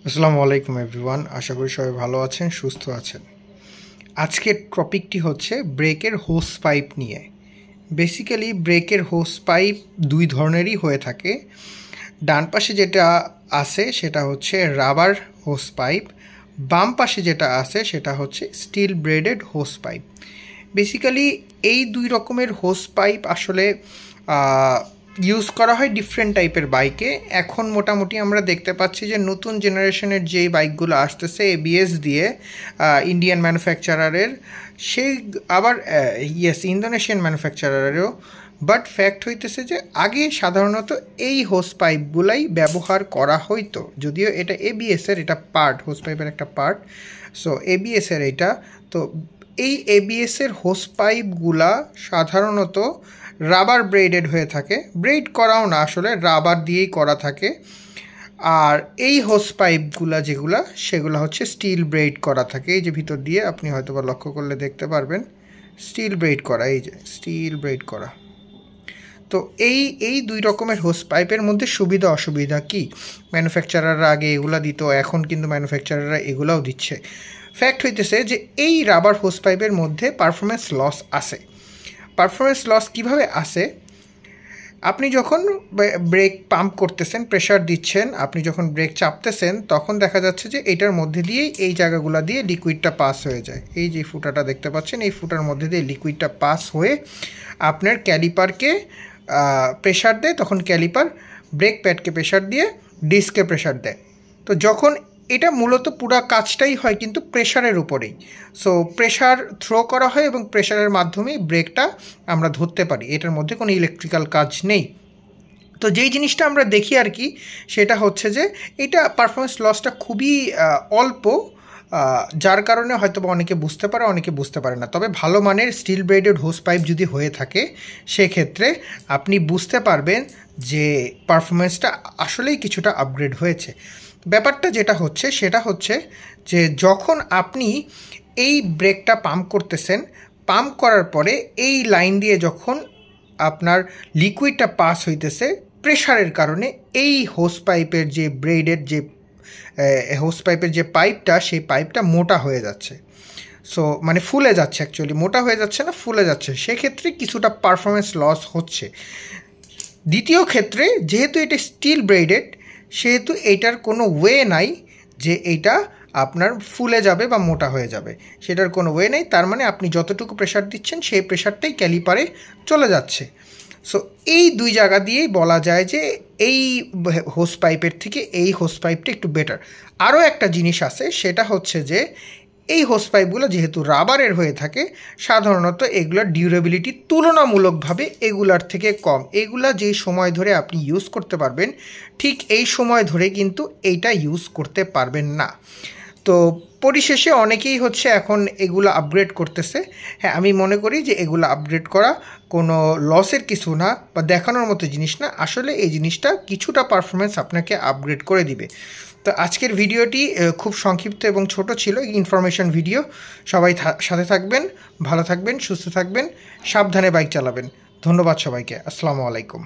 আসসালামু আলাইকুম এভরিওয়ান। আশা করি সবাই ভালো আছেন, সুস্থ আছেন। আজকের টপিকটি হচ্ছে ব্রেকের হোস পাইপ নিয়ে। বেসিক্যালি ব্রেকের হোস পাইপ দুই ধরনেরই হয়ে থাকে। ডান পাশে যেটা আছে সেটা হচ্ছে রাবার হোস পাইপ, বাম পাশে যেটা আছে সেটা হচ্ছে steel braided hose pipe. Basically এই দুই রকমের হোস পাইপ আসলে ইউজ করা হয় ডিফারেন্ট টাইপের বাইকে। এখন মোটামুটি আমরা দেখতে পাচ্ছি যে নতুন জেনারেশনের যেই বাইকগুলো আসতেছে এবিএস দিয়ে ইন্ডিয়ান ম্যানুফ্যাকচারারের, সেই আবার ইন্দোনেশিয়ান ম্যানুফ্যাকচারারেরও। বাট ফ্যাক্ট হইতেছে যে আগে সাধারণত এই হোস পাইপগুলাই ব্যবহার করা হইতো, যদিও এটা এবিএসের এটা পার্ট, হোস পাইপের একটা পার্ট। সো এবিএসের এটা তো এই এবিএসের হোস পাইপগুলা সাধারণত রাবার ব্রেডেড হয়ে থাকে, ব্রেড করাও না, আসলে রাবার দিয়েই করা থাকে। আর এই হোস পাইপগুলা যেগুলা সেগুলো হচ্ছে স্টিল ব্রেড করা থাকে। এই যে ভিতর দিয়ে আপনি হয়তো বা লক্ষ্য করলে দেখতে পারবেন স্টিল ব্রেড করা, এই যে স্টিল ব্রেড করা। তো এই দুই রকমের হোস পাইপের মধ্যে সুবিধা অসুবিধা কি? ম্যানুফ্যাকচারাররা আগে এগুলা দিত, এখন কিন্তু ম্যানুফ্যাকচারাররা এগুলাও দিচ্ছে। ফ্যাক্ট হইতেছে যে এই রাবার হোস পাইপের মধ্যে পারফরমেন্স লস আছে। পারফরমেন্স লস কীভাবে আসে? আপনি যখন ব্রেক পাম্প করতেছেন, প্রেশার দিচ্ছেন, আপনি যখন ব্রেক চাপতেছেন তখন দেখা যাচ্ছে যে এটার মধ্যে দিয়েই এই জায়গাগুলো দিয়ে লিকুইডটা পাস হয়ে যায়। এই যে ফুটাটা দেখতে পাচ্ছেন, এই ফুটার মধ্যে দিয়ে লিকুইডটা পাস হয়ে আপনার ক্যালিপারকে প্রেশার দেয়। তখন ক্যালিপার ব্রেক প্যাডকে প্রেশার দিয়ে ডিস্কে প্রেশার দেয়। তো যখন এটা মূলত পুরো কাজটাই হয় কিন্তু প্রেশারের উপরেই। সো প্রেশার থ্রো করা হয় এবং প্রেশারের মাধ্যমেই ব্রেকটা আমরা ধরতে পারি, এটার মধ্যে কোনো ইলেকট্রিক্যাল কাজ নেই। তো যেই জিনিসটা আমরা দেখি আর কি, সেটা হচ্ছে যে এটা পারফরমেন্স লসটা খুবই অল্প, যার কারণে হয়তো বা অনেকে বুঝতে পারে, অনেকে বুঝতে পারে না। তবে ভালো মানের স্টিল ব্রেডেড হোস পাইপ যদি হয়ে থাকে সেক্ষেত্রে আপনি বুঝতে পারবেন যে পারফরমেন্সটা আসলেই কিছুটা আপগ্রেড হয়েছে। ব্যাপারটা যেটা হচ্ছে সেটা হচ্ছে যে যখন আপনি এই ব্রেকটা পাম্প করতেছেন, পাম্প করার পরে এই লাইন দিয়ে যখন আপনার লিকুইডটা পাস হইতেছে প্রেশারের কারণে, এই হোস পাইপের যে ব্রেডের যে হোস পাইপের যে পাইপটা, সেই পাইপটা মোটা হয়ে যাচ্ছে। সো মানে ফুলে যাচ্ছে, অ্যাকচুয়ালি মোটা হয়ে যাচ্ছে না, ফুলে যাচ্ছে। সেক্ষেত্রে কিছুটা পারফরমেন্স লস হচ্ছে। দ্বিতীয় ক্ষেত্রে যেহেতু এটা স্টিল ব্রেডেড, সেহেতু এইটার কোনো ওয়ে নাই যে এইটা আপনার ফুলে যাবে বা মোটা হয়ে যাবে, সেটার কোনো ওয়ে নেই। তার মানে আপনি যতটুকু প্রেশার দিচ্ছেন সেই প্রেশারটাই ক্যালিপারে চলে যাচ্ছে। সো এই দুই জায়গা দিয়েই বলা যায় যে এই হোস পাইপের থেকে এই হোস পাইপটা একটু বেটার। আরও একটা জিনিস আছে, সেটা হচ্ছে যে এই হোস পাইপগুলো যেহেতু রাবারের হয়ে থাকে, সাধারণত এগুলোর ডিউরেবিলিটি তুলনামূলকভাবে এগুলার থেকে কম। এগুলা যেই সময় ধরে আপনি ইউজ করতে পারবেন, ঠিক এই সময় ধরে কিন্তু এইটা ইউজ করতে পারবেন না। তো পরিশেষে অনেকেই হচ্ছে এখন এগুলো আপগ্রেড করতেছে। হ্যাঁ, আমি মনে করি যে এগুলো আপগ্রেড করা কোনো লসের কিছু না বা দেখানোর মতো জিনিস না। আসলে এই জিনিসটা কিছুটা পারফরমেন্স আপনাকে আপগ্রেড করে দিবে। তো আজকের ভিডিওটি খুব সংক্ষিপ্ত এবং ছোট ছিল, ইনফরমেশন ভিডিও। সবাই সাথে থাকবেন, ভালো থাকবেন, সুস্থ থাকবেন, সাবধানে বাইক চালাবেন। ধন্যবাদ সবাইকে। আসসালামু আলাইকুম।